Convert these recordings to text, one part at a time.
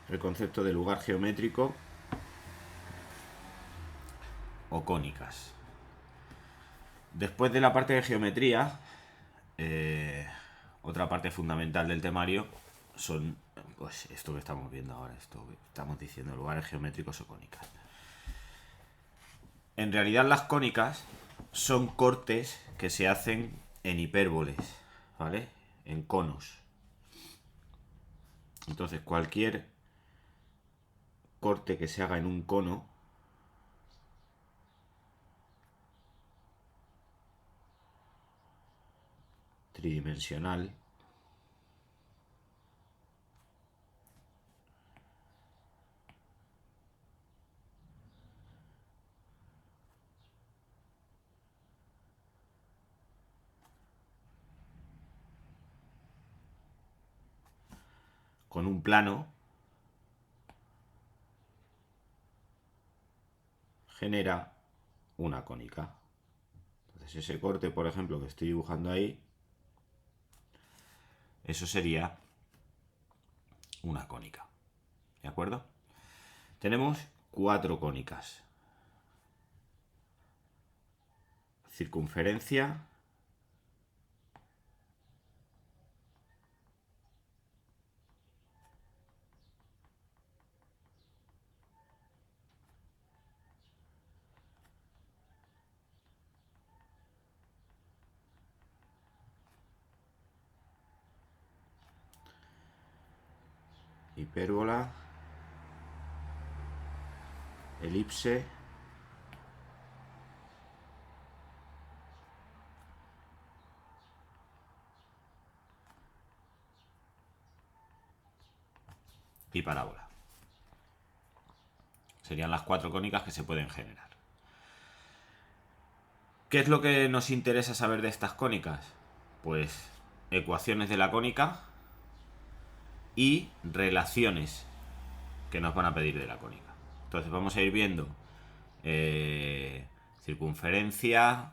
el concepto de lugar geométrico o cónicas. Después de la parte de geometría, otra parte fundamental del temario son pues esto que estamos viendo ahora, esto que estamos diciendo, lugares geométricos o cónicas. En realidad las cónicas son cortes que se hacen en hipérboles, ¿vale? En conos. Entonces cualquier corte que se haga en un cono tridimensional con un plano genera una cónica. Entonces ese corte, por ejemplo, que estoy dibujando ahí, eso sería una cónica. ¿De acuerdo? Tenemos 4 cónicas. Circunferencia, hipérbola, elipse, y parábola. Serían las 4 cónicas que se pueden generar. ¿Qué es lo que nos interesa saber de estas cónicas? Pues ecuaciones de la cónica y relaciones que nos van a pedir de la cónica. Entonces vamos a ir viendo circunferencia,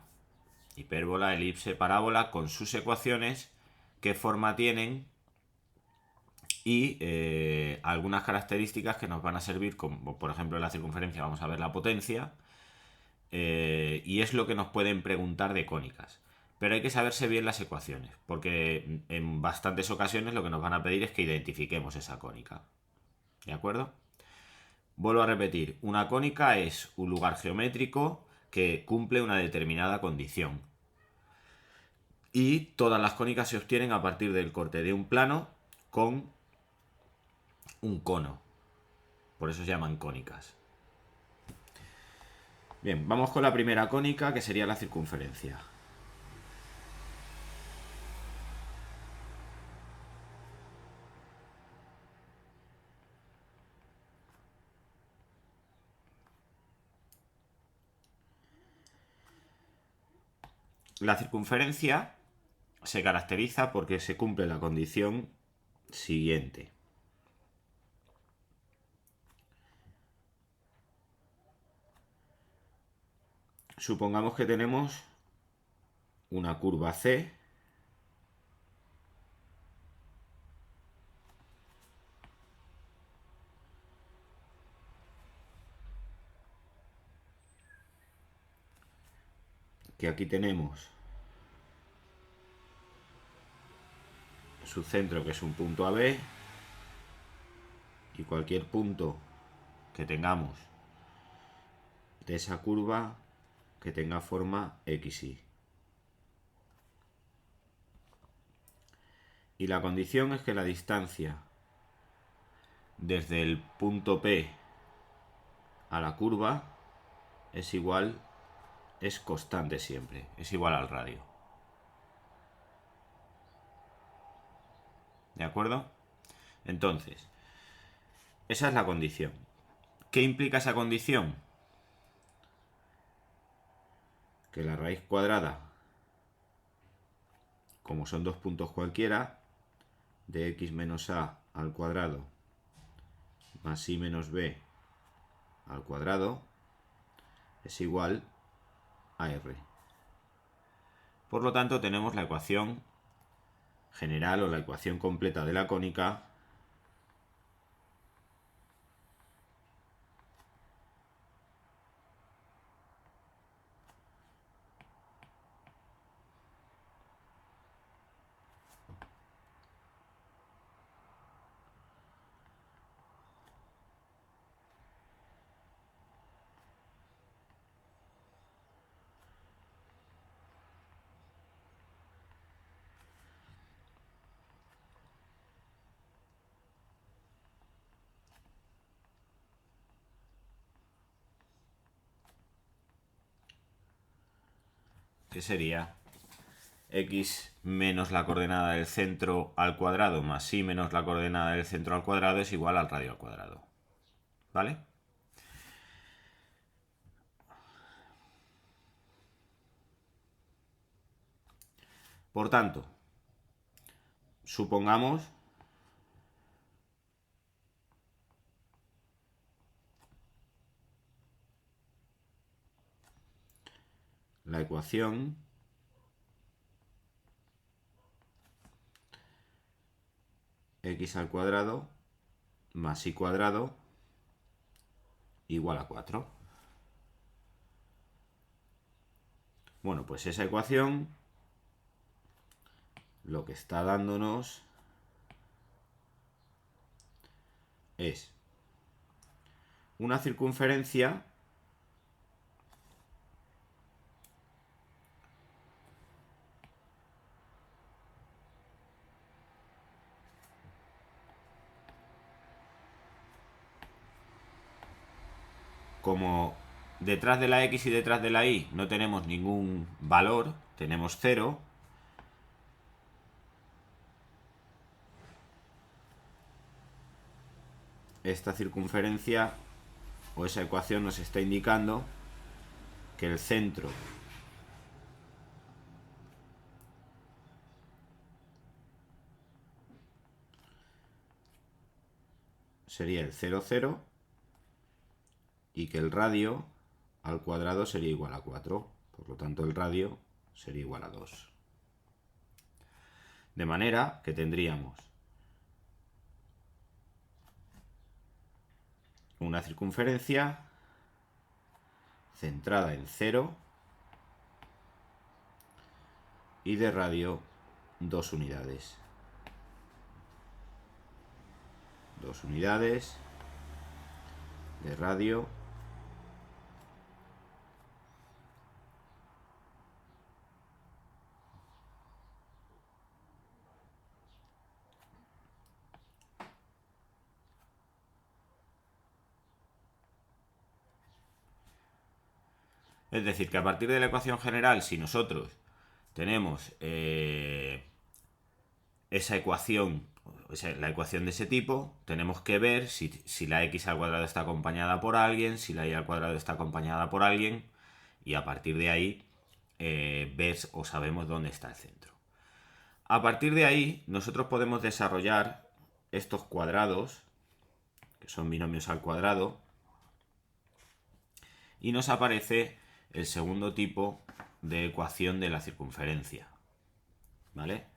hipérbola, elipse, parábola con sus ecuaciones, qué forma tienen y algunas características que nos van a servir, como por ejemplo en la circunferencia vamos a ver la potencia, y es lo que nos pueden preguntar de cónicas. Pero hay que saberse bien las ecuaciones, porque en bastantes ocasiones lo que nos van a pedir es que identifiquemos esa cónica. ¿De acuerdo? Vuelvo a repetir, una cónica es un lugar geométrico que cumple una determinada condición. Y todas las cónicas se obtienen a partir del corte de un plano con un cono. Por eso se llaman cónicas. Bien, vamos con la primera cónica, que sería la circunferencia. La circunferencia se caracteriza porque se cumple la condición siguiente. Supongamos que tenemos una curva C que aquí tenemos su centro, que es un punto AB, y cualquier punto que tengamos de esa curva que tenga forma XY. Y la condición es que la distancia desde el punto P a la curva es igual, es constante siempre, es igual al radio. ¿De acuerdo? Entonces, esa es la condición. ¿Qué implica esa condición? Que la raíz cuadrada, como son dos puntos cualquiera, de x menos a al cuadrado más y menos b al cuadrado es igual a r. Por lo tanto, tenemos la ecuación general o la ecuación completa de la cónica que sería x menos la coordenada del centro al cuadrado más y menos la coordenada del centro al cuadrado es igual al radio al cuadrado. ¿Vale? Por tanto, supongamos la ecuación x al cuadrado más y cuadrado igual a 4. Bueno, pues esa ecuación lo que está dándonos es una circunferencia como detrás de la x y detrás de la y no tenemos ningún valor, tenemos 0, esta circunferencia o esa ecuación nos está indicando que el centro sería el 0, 0 y que el radio al cuadrado sería igual a 4. Por lo tanto, el radio sería igual a 2. De manera que tendríamos una circunferencia centrada en 0 y de radio 2 unidades. 2 unidades de radio . Es decir, que a partir de la ecuación general, si nosotros tenemos esa ecuación, la ecuación de ese tipo, tenemos que ver si la x al cuadrado está acompañada por alguien, si la y al cuadrado está acompañada por alguien, y a partir de ahí ver o sabemos dónde está el centro. A partir de ahí, nosotros podemos desarrollar estos cuadrados, que son binomios al cuadrado, y nos aparece el segundo tipo de ecuación de la circunferencia. ¿Vale?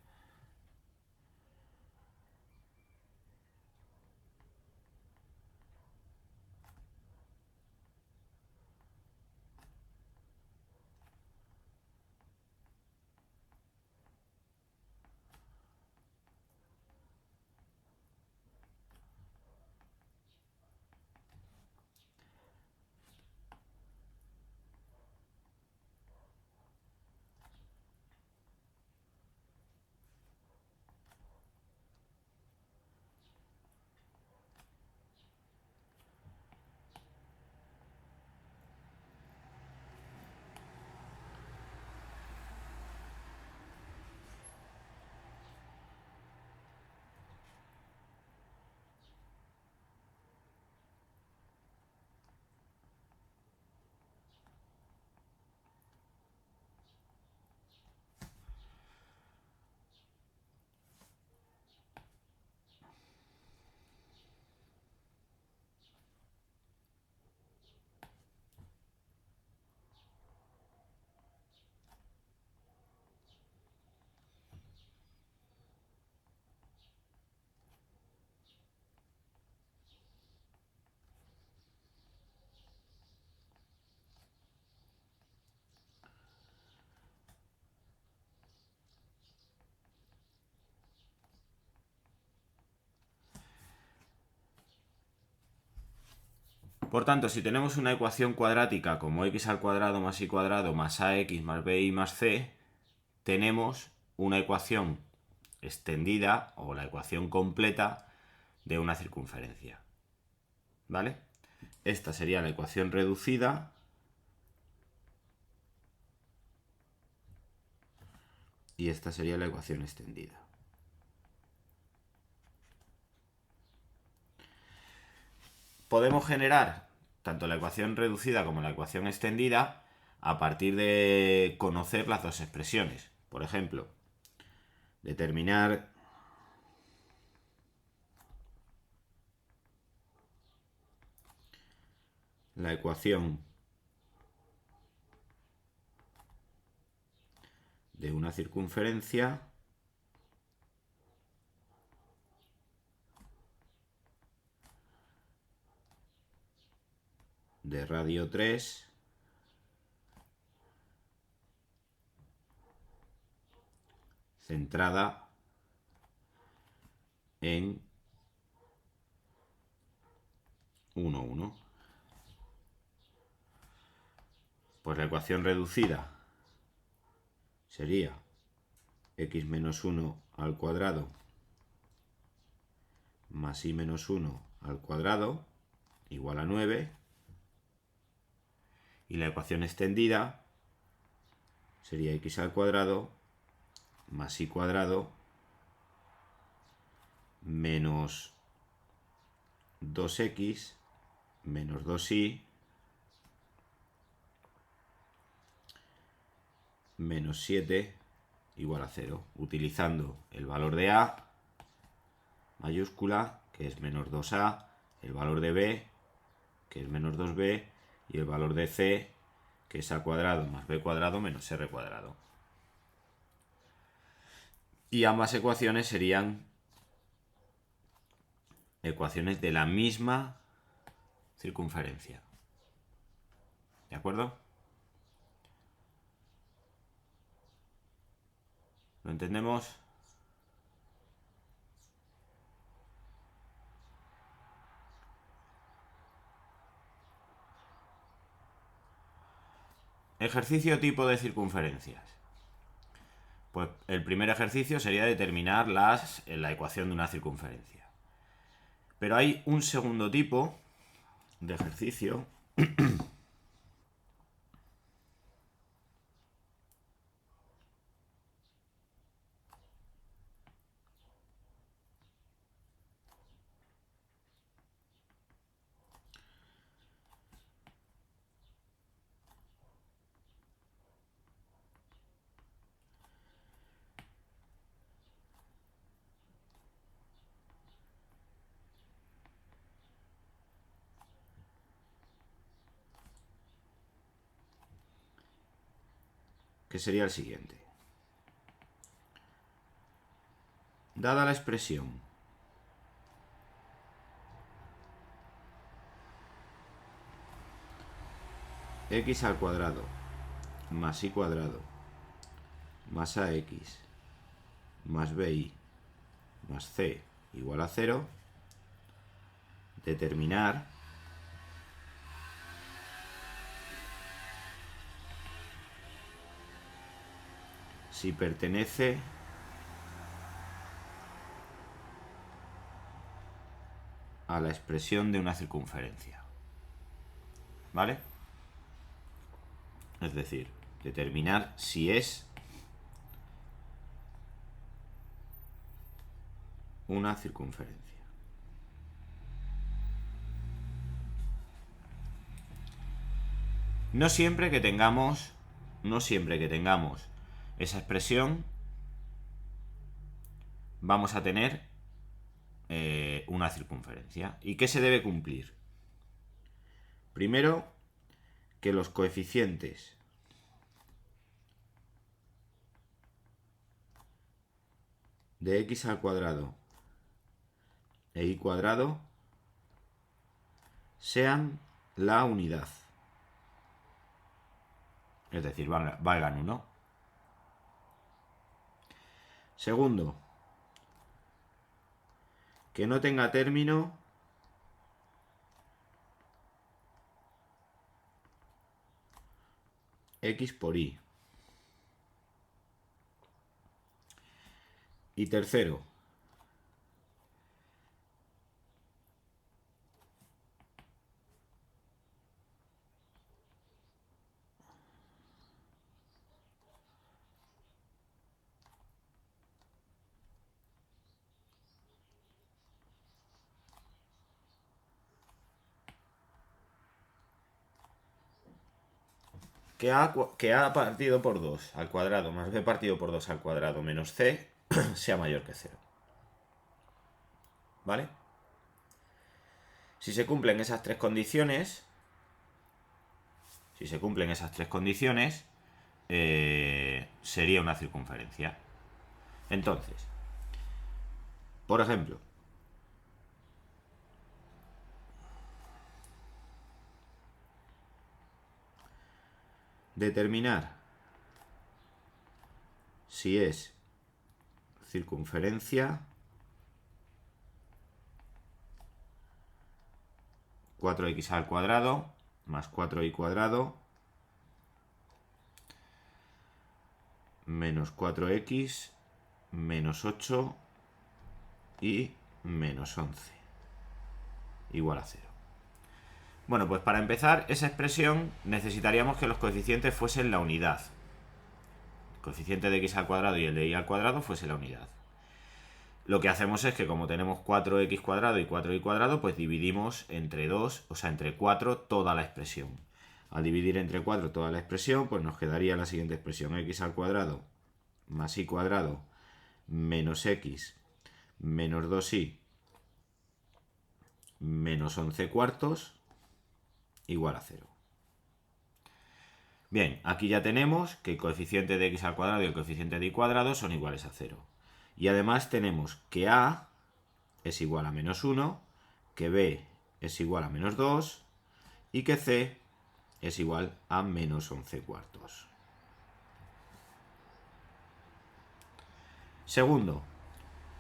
Por tanto, si tenemos una ecuación cuadrática como x al cuadrado más y cuadrado más ax más bi más c, tenemos una ecuación extendida o la ecuación completa de una circunferencia. ¿Vale? Esta sería la ecuación reducida y esta sería la ecuación extendida. Podemos generar tanto la ecuación reducida como la ecuación extendida a partir de conocer las dos expresiones. Por ejemplo, determinar la ecuación de una circunferencia de radio 3 centrada en 1, 1. Pues la ecuación reducida sería x menos 1 al cuadrado más y menos 1 al cuadrado igual a 9. Y la ecuación extendida sería x al cuadrado más y cuadrado menos 2x menos 2y menos 7 igual a 0, utilizando el valor de a mayúscula, que es menos 2a, el valor de b, que es menos 2b, y el valor de c, que es a cuadrado más b cuadrado menos r cuadrado. Y ambas ecuaciones serían ecuaciones de la misma circunferencia. ¿De acuerdo? ¿Lo entendemos? Ejercicio tipo de circunferencias. Pues el primer ejercicio sería determinar la ecuación de una circunferencia. Pero hay un segundo tipo de ejercicio que sería el siguiente. Dada la expresión x al cuadrado más y cuadrado más ax más bi más c igual a 0, determinar si pertenece a la expresión de una circunferencia. ¿Vale? Es decir, determinar si es una circunferencia. No siempre que tengamos esa expresión vamos a tener una circunferencia. ¿Y qué se debe cumplir? Primero, que los coeficientes de x al cuadrado e y cuadrado sean la unidad. Es decir, valgan 1. Segundo, que no tenga término x por y. Y tercero, que a partido por 2 al cuadrado más b partido por 2 al cuadrado menos c sea mayor que 0. ¿Vale? Si se cumplen esas tres condiciones, sería una circunferencia. Entonces, por ejemplo, determinar si es circunferencia 4x al cuadrado más 4y cuadrado menos 4x menos 8 y menos 11 igual a 0. Bueno, pues para empezar esa expresión necesitaríamos que los coeficientes fuesen la unidad. El coeficiente de x al cuadrado y el de y al cuadrado fuese la unidad. Lo que hacemos es que como tenemos 4x cuadrado y 4y cuadrado, pues dividimos entre 2, o sea, entre 4 toda la expresión. Al dividir entre 4 toda la expresión, pues nos quedaría la siguiente expresión: x al cuadrado más y cuadrado menos x menos 2y menos 11 cuartos igual a 0. Bien, aquí ya tenemos que el coeficiente de x al cuadrado y el coeficiente de y cuadrado son iguales a 0. Y además tenemos que a es igual a menos 1, que b es igual a menos 2 y que c es igual a menos 11 cuartos. Segundo,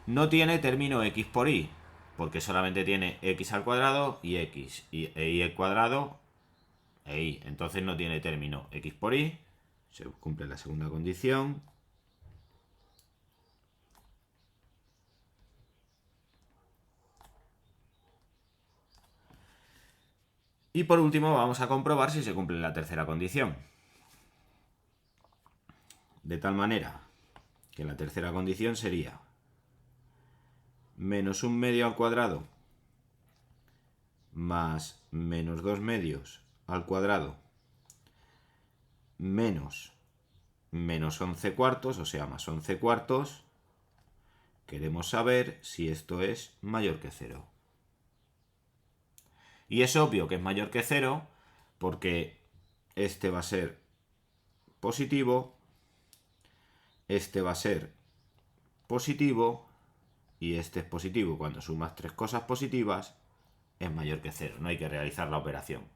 no tiene término x por y, porque solamente tiene x al cuadrado y x, e y al cuadrado e y. Entonces no tiene término x por y, se cumple la segunda condición. Y por último vamos a comprobar si se cumple la tercera condición. De tal manera que la tercera condición sería menos 1 medio al cuadrado más menos 2 medios al cuadrado menos 11 cuartos, o sea, más 11 cuartos. Queremos saber si esto es mayor que 0. Y es obvio que es mayor que 0 porque este va a ser positivo, este va a ser positivo y este es positivo. Cuando sumas tres cosas positivas es mayor que 0. No hay que realizar la operación.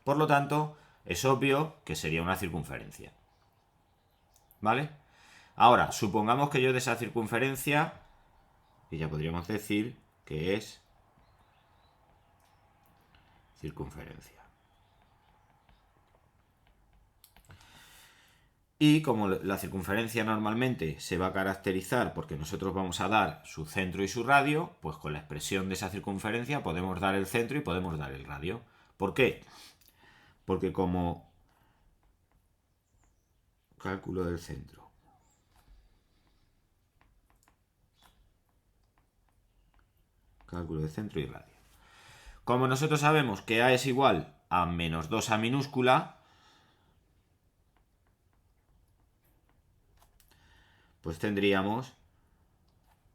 Por lo tanto, es obvio que sería una circunferencia. ¿Vale? Ahora, supongamos que yo de esa circunferencia, y ya podríamos decir que es circunferencia. Y como la circunferencia normalmente se va a caracterizar porque nosotros vamos a dar su centro y su radio, pues con la expresión de esa circunferencia podemos dar el centro y podemos dar el radio. ¿Por qué? Porque como cálculo del centro y radio. Como nosotros sabemos que a es igual a menos 2a minúscula, pues tendríamos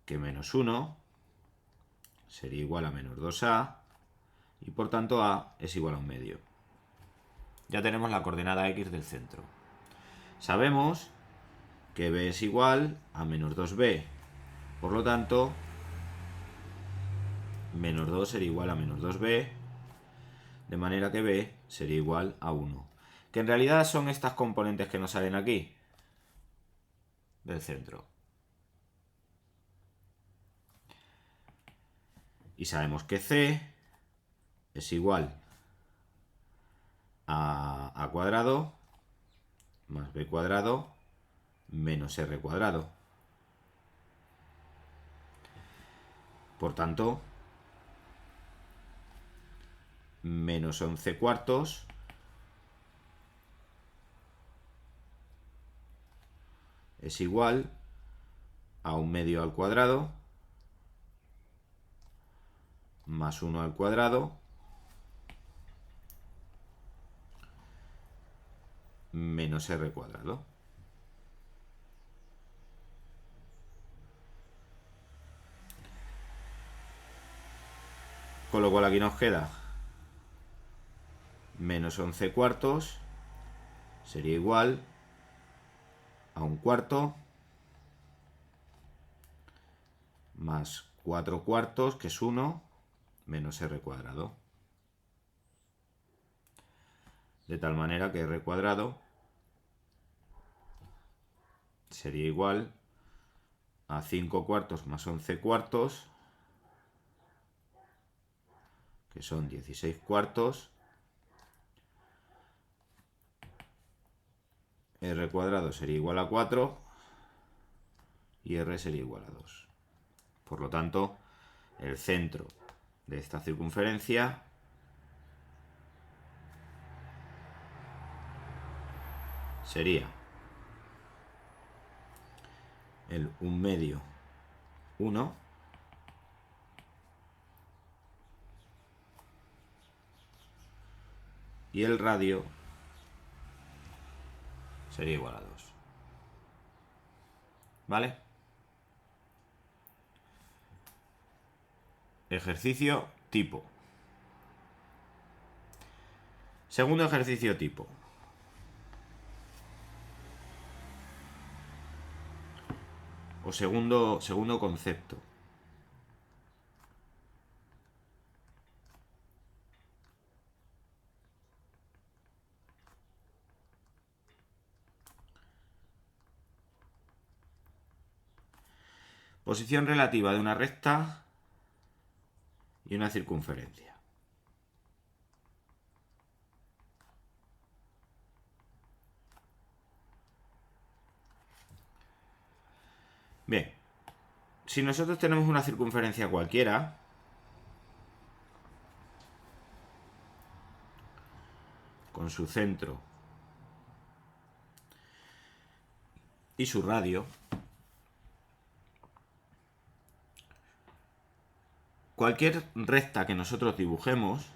que menos 1 sería igual a menos 2a y por tanto a es igual a 1 medio. Ya tenemos la coordenada x del centro. Sabemos que b es igual a menos 2b. Por lo tanto, menos 2 sería igual a menos 2b, de manera que b sería igual a 1. Que en realidad son estas componentes que nos salen aquí, del centro. Y sabemos que c es igual a a cuadrado más b cuadrado menos r cuadrado. Por tanto, menos 11 cuartos es igual a 1 medio al cuadrado más 1 al cuadrado menos r cuadrado. Con lo cual aquí nos queda menos 11 cuartos sería igual a 1/4 más 4 cuartos, que es 1, menos r cuadrado. De tal manera que r cuadrado sería igual a 5 cuartos más 11 cuartos, que son 16 cuartos. R cuadrado sería igual a 4 y r sería igual a 2. Por lo tanto, el centro de esta circunferencia sería el 1/2, 1, y el radio sería igual a 2. ¿Vale? Ejercicio tipo. Segundo ejercicio tipo. O segundo concepto. Posición relativa de una recta y una circunferencia. Bien, si nosotros tenemos una circunferencia cualquiera, con su centro y su radio, cualquier recta que nosotros dibujemos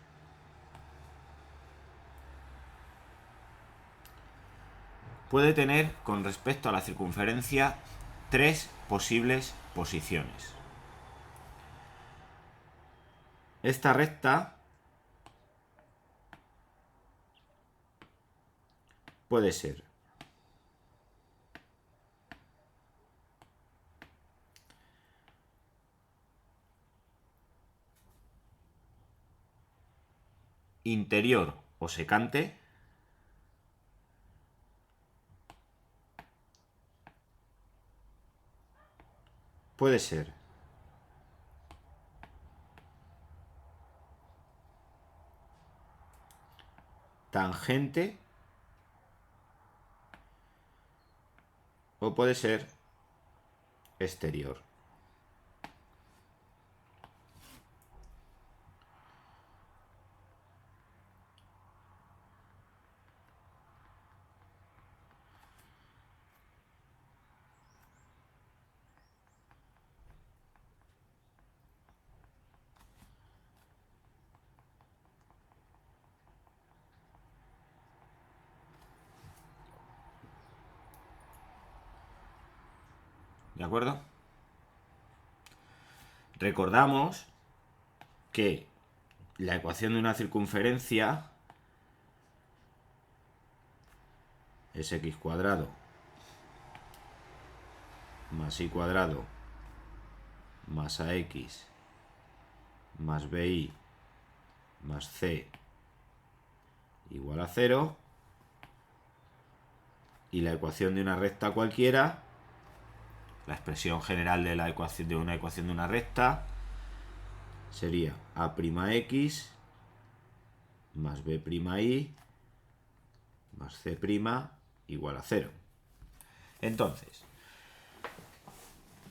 puede tener, con respecto a la circunferencia, 3 posibles posiciones. Esta recta puede ser interior o secante, puede ser tangente o puede ser exterior. ¿De acuerdo? Recordamos que la ecuación de una circunferencia es x cuadrado más y cuadrado más ax más bi más c igual a 0, y la ecuación de una recta cualquiera, la expresión general de la ecuación de una recta, sería a'x más b'i más c' igual a 0. Entonces,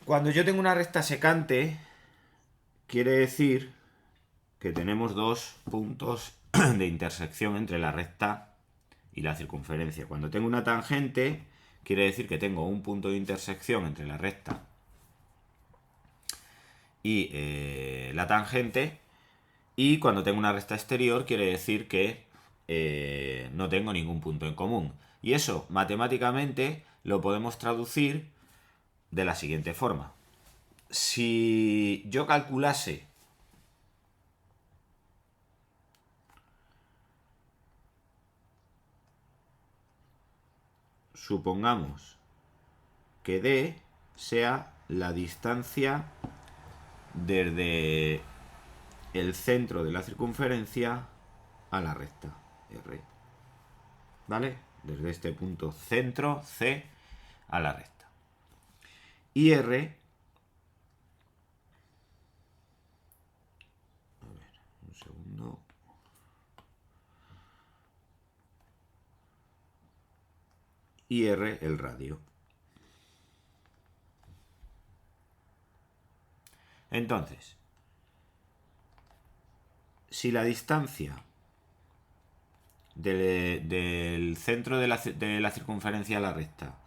cuando yo tengo una recta secante, quiere decir que tenemos dos puntos de intersección entre la recta y la circunferencia. Cuando tengo una tangente, quiere decir que tengo un punto de intersección entre la recta y la tangente. Y cuando tengo una recta exterior, quiere decir que no tengo ningún punto en común. Y eso matemáticamente lo podemos traducir de la siguiente forma. Si yo calculase supongamos que D sea la distancia desde el centro de la circunferencia a la recta R. ¿Vale? Desde este punto centro C a la recta. Y R, a ver, un segundo. Y R el radio. Entonces, si la distancia del centro de la circunferencia a la recta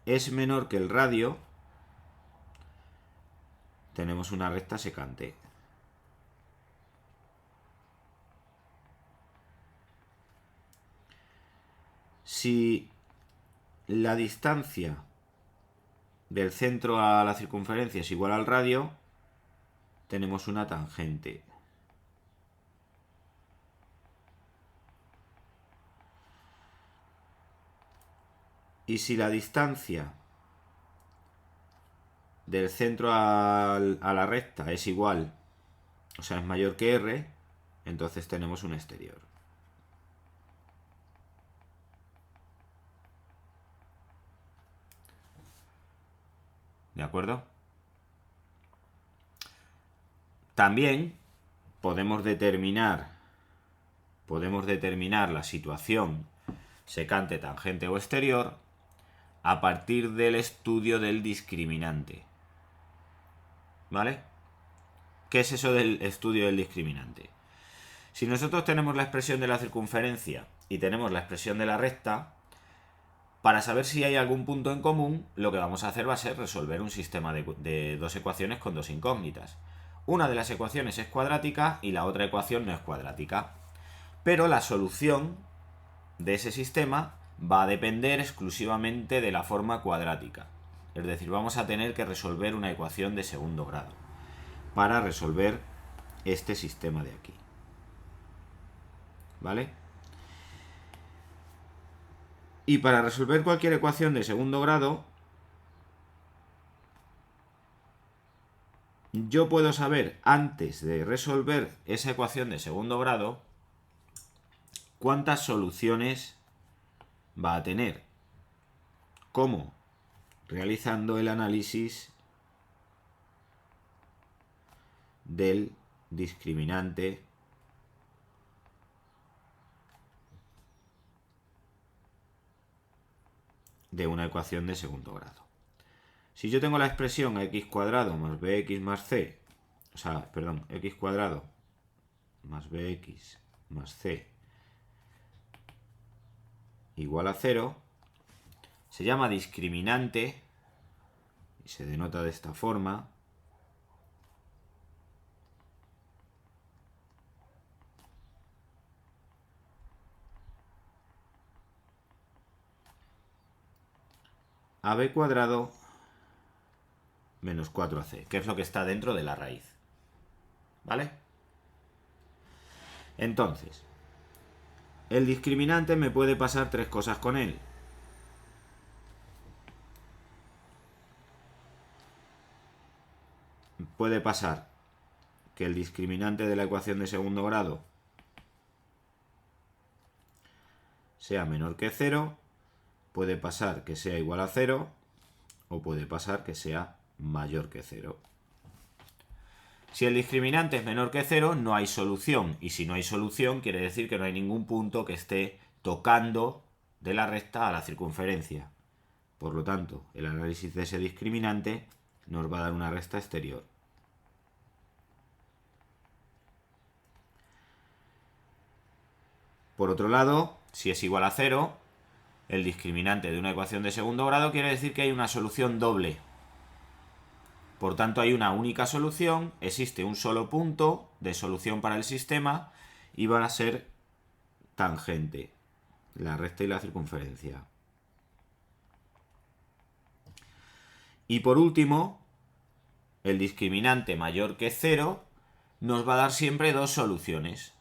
es menor que el radio, tenemos una recta secante. Si la distancia del centro a la circunferencia es igual al radio, tenemos una tangente. Y si la distancia del centro a la recta es igual, o sea, es mayor que R, entonces tenemos un exterior. ¿De acuerdo? También podemos determinar la situación secante, tangente o exterior a partir del estudio del discriminante. ¿Vale? ¿Qué es eso del estudio del discriminante? Si nosotros tenemos la expresión de la circunferencia y tenemos la expresión de la recta, para saber si hay algún punto en común, lo que vamos a hacer va a ser resolver un sistema de dos ecuaciones con dos incógnitas. Una de las ecuaciones es cuadrática y la otra ecuación no es cuadrática. Pero la solución de ese sistema va a depender exclusivamente de la forma cuadrática. Es decir, vamos a tener que resolver una ecuación de segundo grado para resolver este sistema de aquí. ¿Vale? Y para resolver cualquier ecuación de segundo grado, yo puedo saber, antes de resolver esa ecuación de segundo grado, cuántas soluciones va a tener. ¿Cómo? Realizando el análisis del discriminante de una ecuación de segundo grado. Si yo tengo la expresión x cuadrado más bx más c, x cuadrado más bx más c igual a 0, se llama discriminante y se denota de esta forma. AB cuadrado menos 4ac, que es lo que está dentro de la raíz. ¿Vale? Entonces, el discriminante me puede pasar tres cosas con él. Puede pasar que el discriminante de la ecuación de segundo grado sea menor que 0, puede pasar que sea igual a 0 o puede pasar que sea mayor que 0. Si el discriminante es menor que 0, no hay solución. Y si no hay solución, quiere decir que no hay ningún punto que esté tocando de la recta a la circunferencia. Por lo tanto, el análisis de ese discriminante nos va a dar una recta exterior. Por otro lado, si es igual a 0, el discriminante de una ecuación de segundo grado quiere decir que hay una solución doble. Por tanto, hay una única solución, existe un solo punto de solución para el sistema y van a ser tangente, la recta y la circunferencia. Y por último, el discriminante mayor que 0 nos va a dar siempre dos soluciones.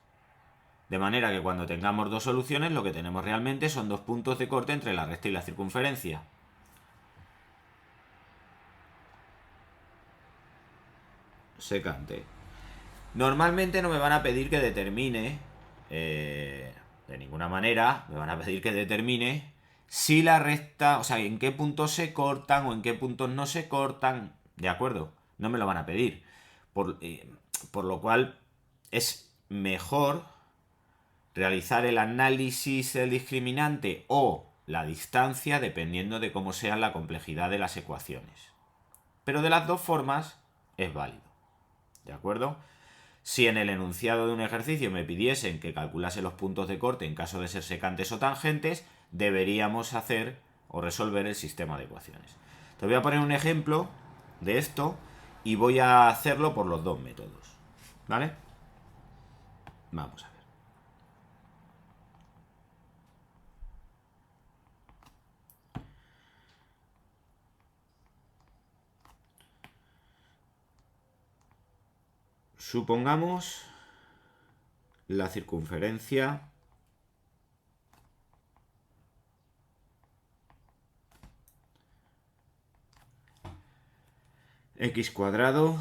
De manera que cuando tengamos dos soluciones, lo que tenemos realmente son dos puntos de corte entre la recta y la circunferencia. Secante. Normalmente no me van a pedir que determine, de ninguna manera, me van a pedir que determine si la recta, o sea, en qué puntos se cortan o en qué puntos no se cortan, ¿de acuerdo? No me lo van a pedir. Por lo cual es mejor realizar el análisis del discriminante o la distancia dependiendo de cómo sea la complejidad de las ecuaciones. Pero de las dos formas es válido. ¿De acuerdo? Si en el enunciado de un ejercicio me pidiesen que calculase los puntos de corte en caso de ser secantes o tangentes, deberíamos hacer o resolver el sistema de ecuaciones. Te voy a poner un ejemplo de esto y voy a hacerlo por los dos métodos. ¿Vale? Vamos a ver. Supongamos la circunferencia x cuadrado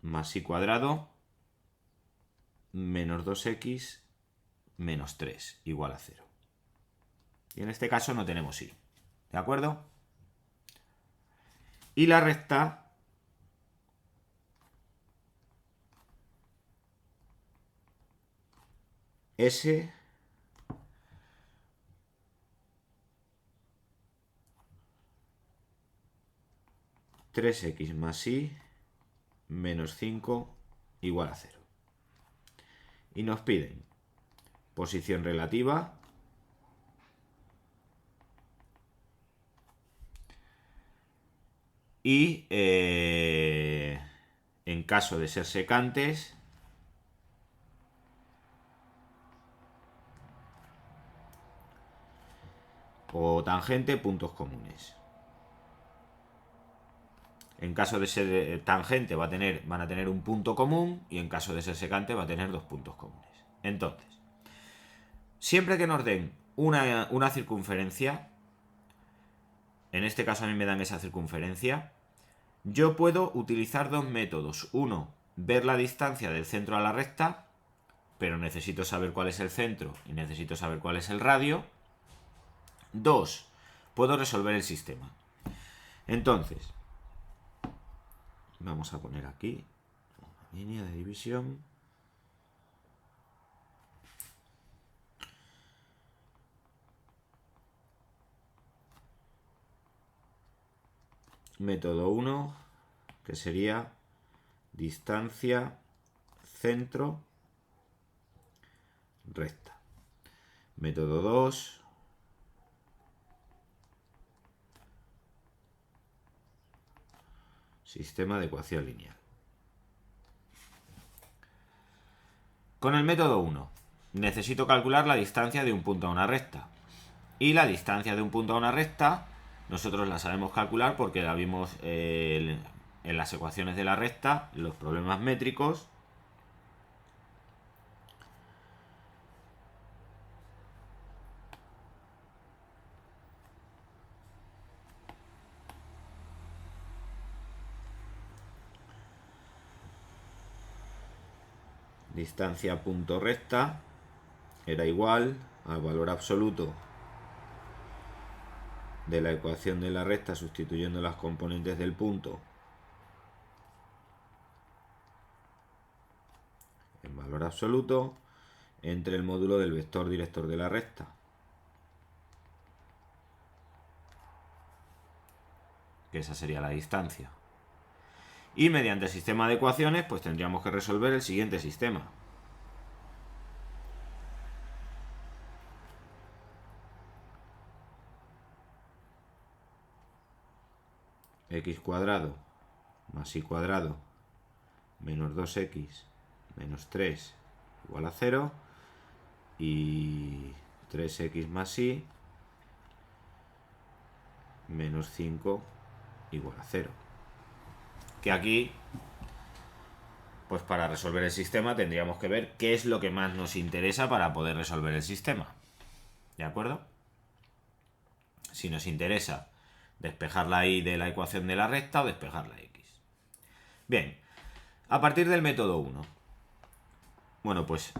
más y cuadrado menos 2x menos 3 igual a 0. Y en este caso no tenemos y. ¿De acuerdo? Y la recta S 3x más y menos 5 igual a 0. Y nos piden posición relativa y en caso de ser secantes o tangente, puntos comunes. En caso de ser tangente van a tener un punto común y en caso de ser secante va a tener dos puntos comunes. Entonces, siempre que nos den una circunferencia, en este caso a mí me dan esa circunferencia, yo puedo utilizar dos métodos. Uno, ver la distancia del centro a la recta, pero necesito saber cuál es el centro y necesito saber cuál es el radio. Dos, puedo resolver el sistema. Entonces, vamos a poner aquí una línea de división. Método 1, que sería distancia, centro, recta. Método 2, sistema de ecuación lineal. Con el método 1, necesito calcular la distancia de un punto a una recta. Y la distancia de un punto a una recta, nosotros la sabemos calcular porque la vimos en las ecuaciones de la recta, los problemas métricos. Distancia punto recta era igual al valor absoluto de la ecuación de la recta sustituyendo las componentes del punto en valor absoluto entre el módulo del vector director de la recta, que esa sería la distancia. Y mediante el sistema de ecuaciones pues tendríamos que resolver el siguiente sistema. X cuadrado más y cuadrado menos 2x menos 3 igual a 0. y 3x más y menos 5 igual a 0. Que aquí, pues para resolver el sistema tendríamos que ver qué es lo que más nos interesa para poder resolver el sistema. ¿De acuerdo? Si nos interesa despejar la y de la ecuación de la recta o despejar la x. Bien, a partir del método 1. Bueno, pues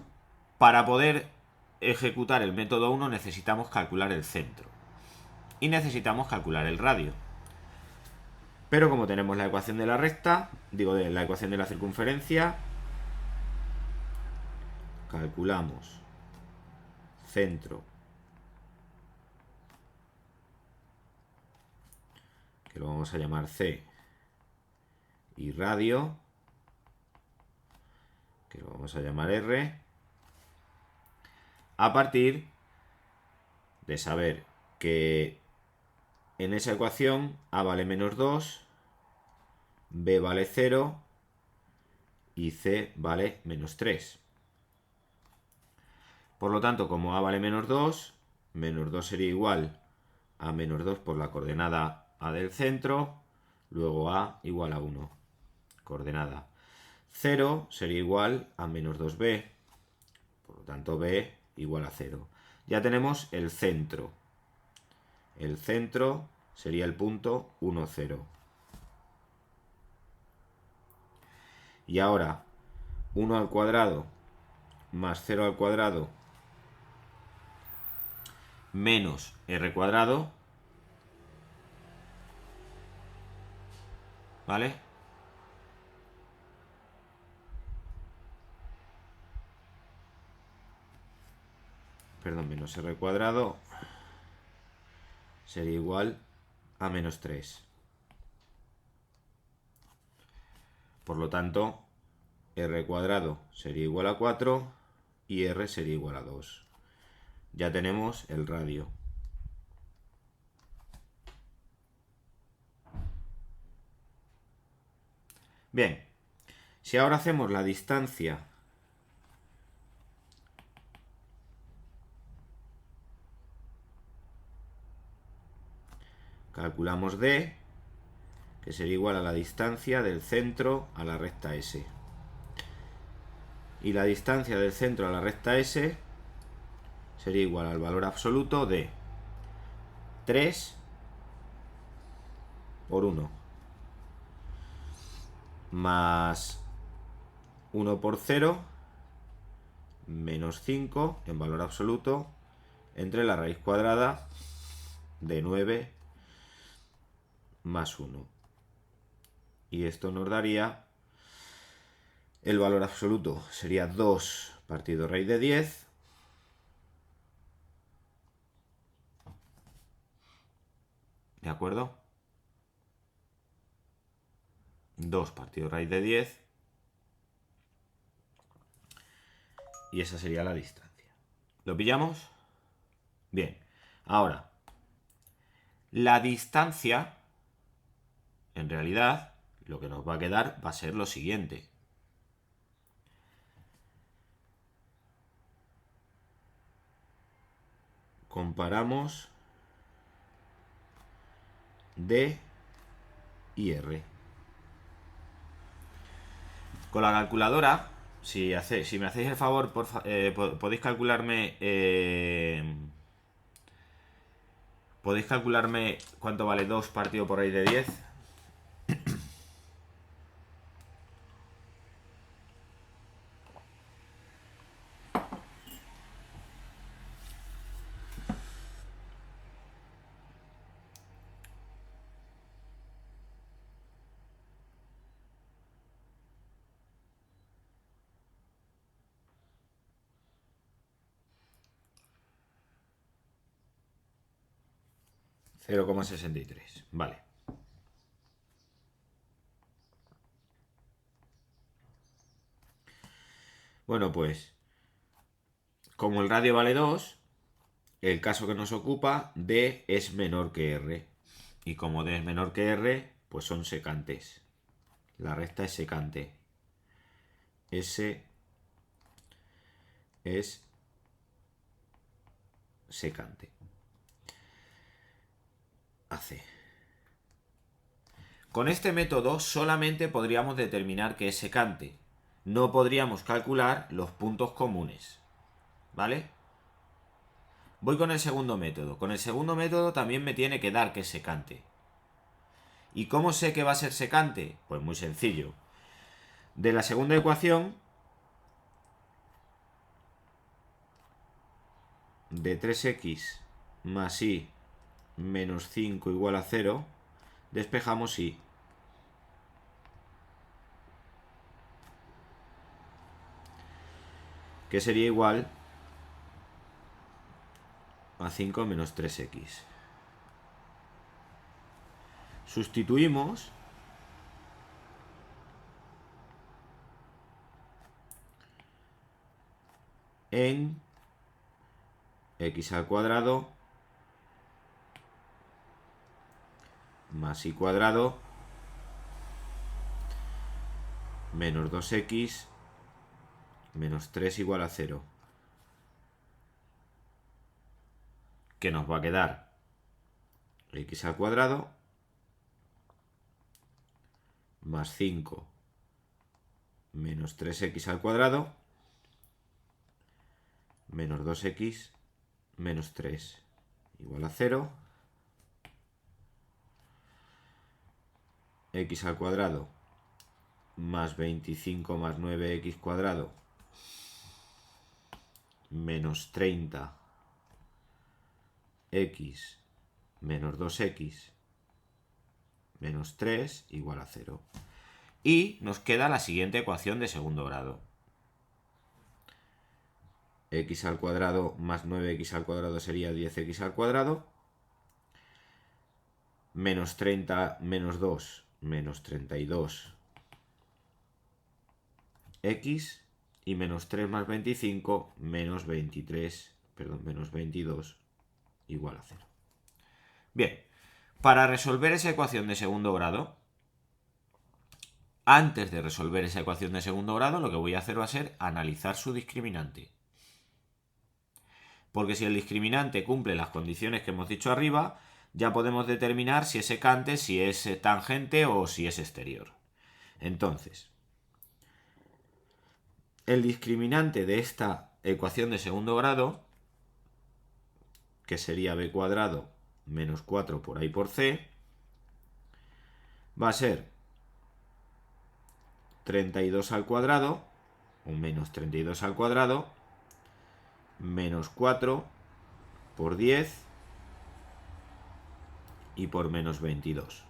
para poder ejecutar el método 1 necesitamos calcular el centro. Y necesitamos calcular el radio. Pero como tenemos la ecuación de la recta, de la ecuación de la circunferencia, calculamos centro, que lo vamos a llamar C, y radio, que lo vamos a llamar R, a partir de saber que en esa ecuación A vale menos 2, B vale 0 y C vale menos 3. Por lo tanto, como A vale menos 2 sería igual a menos 2 por la coordenada A del centro, luego A igual a 1, coordenada 0 sería igual a menos 2b, por lo tanto b igual a 0. Ya tenemos el centro. El centro sería el punto 1, 0. Y ahora 1 al cuadrado más 0 al cuadrado menos r cuadrado, ¿vale? Perdón, menos r cuadrado sería igual a menos 3. Por lo tanto, r cuadrado sería igual a 4 y r sería igual a 2. Ya tenemos el radio. Bien, si ahora hacemos la distancia calculamos d, que sería igual a la distancia del centro a la recta S. Y la distancia del centro a la recta S sería igual al valor absoluto de 3 por 1 más 1 por 0 menos 5 en valor absoluto entre la raíz cuadrada de 9 más 1. Y esto nos daría el valor absoluto, sería 2 partido raíz de 10 ¿de acuerdo? 2 partido raíz de 10 y esa sería la distancia. ¿Lo pillamos? Bien, ahora la distancia, en realidad, lo que nos va a quedar va a ser lo siguiente. Comparamos D y R. Con la calculadora, si me hacéis el favor, podéis calcularme... ¿podéis calcularme cuánto vale 2 partido por raíz de 10? 0,63. Vale. Bueno, pues, como el radio vale 2, el caso que nos ocupa, D es menor que R. Y como D es menor que R, pues son secantes. La recta es secante. S es secante. AC. Con este método solamente podríamos determinar que es secante. No podríamos calcular los puntos comunes. ¿Vale? Voy con el segundo método. Con el segundo método también me tiene que dar que es secante. ¿Y cómo sé que va a ser secante? Pues muy sencillo. De la segunda ecuación, de 3x más y menos 5 igual a 0, despejamos y. Que sería igual a 5 menos 3x. Sustituimos en x al cuadrado más y cuadrado menos 2x menos 3 igual a 0. Que nos va a quedar x al cuadrado más 5 menos 3x al cuadrado menos 2x menos 3 igual a 0. X al cuadrado más 25 más 9x cuadrado menos 30 x menos 2x menos 3 igual a 0. Y nos queda la siguiente ecuación de segundo grado. X al cuadrado más 9x al cuadrado sería 10x al cuadrado. Menos 30 menos 2 menos 32 x y menos 3 más 25 menos 22 igual a 0. Bien, para resolver esa ecuación de segundo grado, antes de resolver esa ecuación de segundo grado, lo que voy a hacer va a ser analizar su discriminante. Porque si el discriminante cumple las condiciones que hemos dicho arriba, ya podemos determinar si es secante, si es tangente o si es exterior. Entonces, el discriminante de esta ecuación de segundo grado, que sería b cuadrado menos 4 por a y por c, va a ser 32 al cuadrado, o menos 32 al cuadrado, menos 4 por 10 y por menos 22.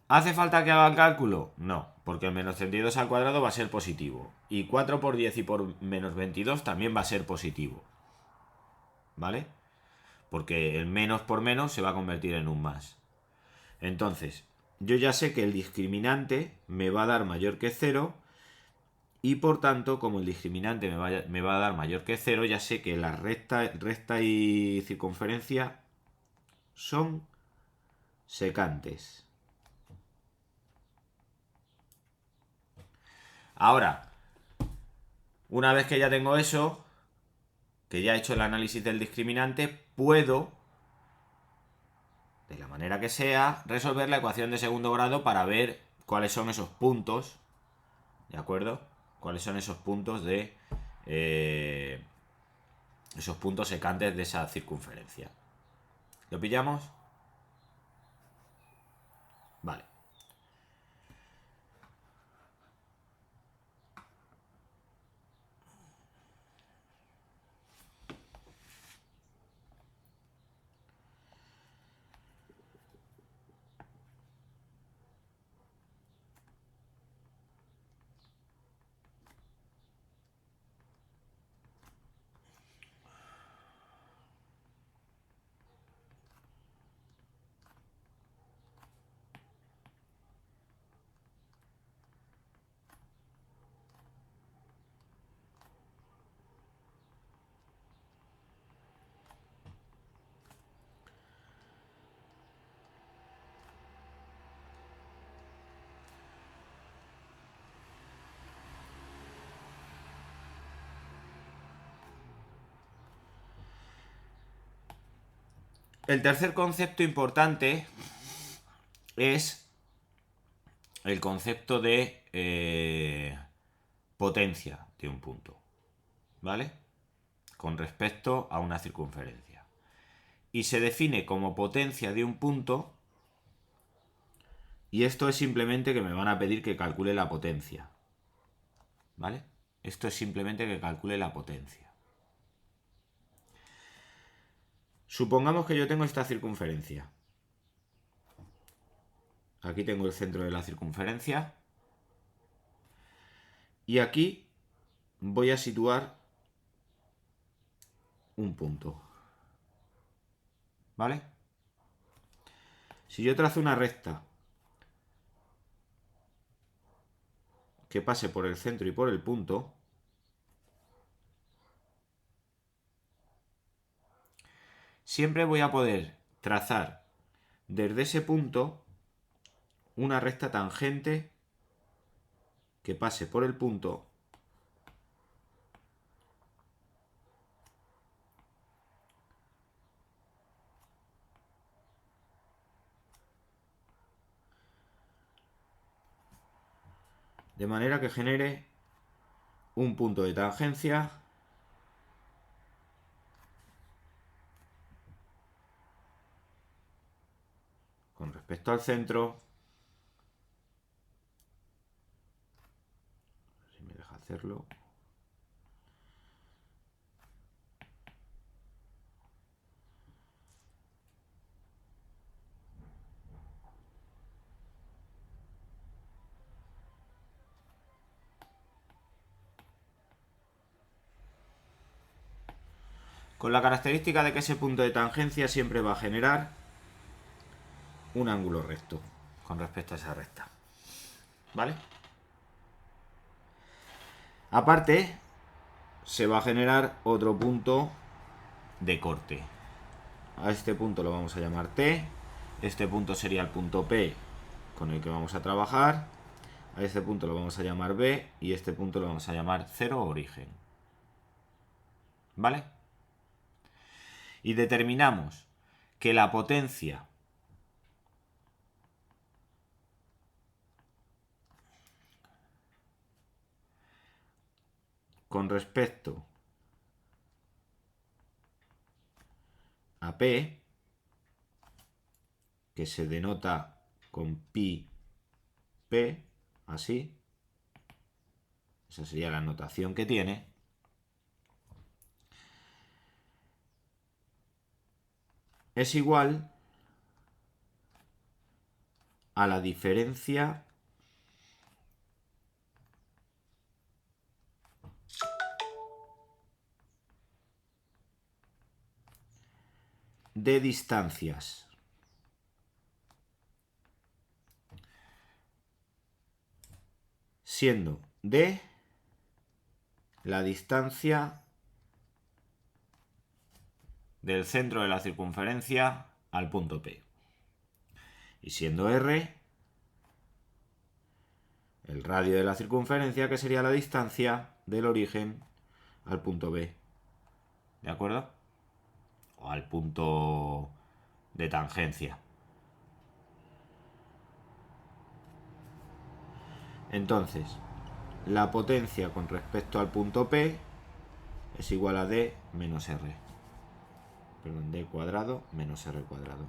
¿Hace falta que haga el cálculo? No, porque el menos 32 al cuadrado va a ser positivo. Y 4 por 10 y por menos 22 también va a ser positivo. ¿Vale? Porque el menos por menos se va a convertir en un más. Entonces, yo ya sé que el discriminante me va a dar mayor que 0 y por tanto, como el discriminante me va a dar mayor que 0, ya sé que la recta y circunferencia son secantes. Ahora, una vez que ya tengo eso, que ya he hecho el análisis del discriminante, puedo, de la manera que sea, resolver la ecuación de segundo grado para ver cuáles son esos puntos, ¿de acuerdo? Cuáles son esos puntos de esos puntos secantes de esa circunferencia. ¿Lo pillamos? Vale. El tercer concepto importante es el concepto de potencia de un punto, ¿vale? Con respecto a una circunferencia. Y se define como potencia de un punto, y esto es simplemente que me van a pedir que calcule la potencia, ¿vale? Esto es simplemente que calcule la potencia. Supongamos que yo tengo esta circunferencia. Aquí tengo el centro de la circunferencia. Y aquí voy a situar un punto. ¿Vale? Si yo trazo una recta que pase por el centro y por el punto, siempre voy a poder trazar desde ese punto una recta tangente que pase por el punto de manera que genere un punto de tangencia con respecto al centro. Si me deja hacerlo. Con la característica de que ese punto de tangencia siempre va a generar un ángulo recto con respecto a esa recta. ¿Vale? Aparte, se va a generar otro punto de corte. A este punto lo vamos a llamar T. Este punto sería el punto P con el que vamos a trabajar. A este punto lo vamos a llamar B y este punto lo vamos a llamar 0 origen. ¿Vale? Y determinamos que la potencia con respecto a P, que se denota con pi P, así, esa sería la notación que tiene, es igual a la diferencia de distancias siendo d la distancia del centro de la circunferencia al punto P y siendo r el radio de la circunferencia, que sería la distancia del origen al punto B. ¿De acuerdo? O al punto de tangencia. Entonces, la potencia con respecto al punto P es igual a D menos R. Perdón, D cuadrado menos R cuadrado.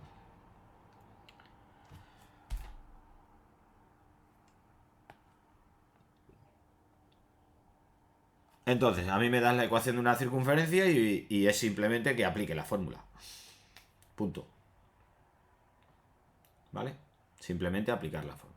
Entonces, a mí me das la ecuación de una circunferencia y es simplemente que aplique la fórmula. Punto. ¿Vale? Simplemente aplicar la fórmula.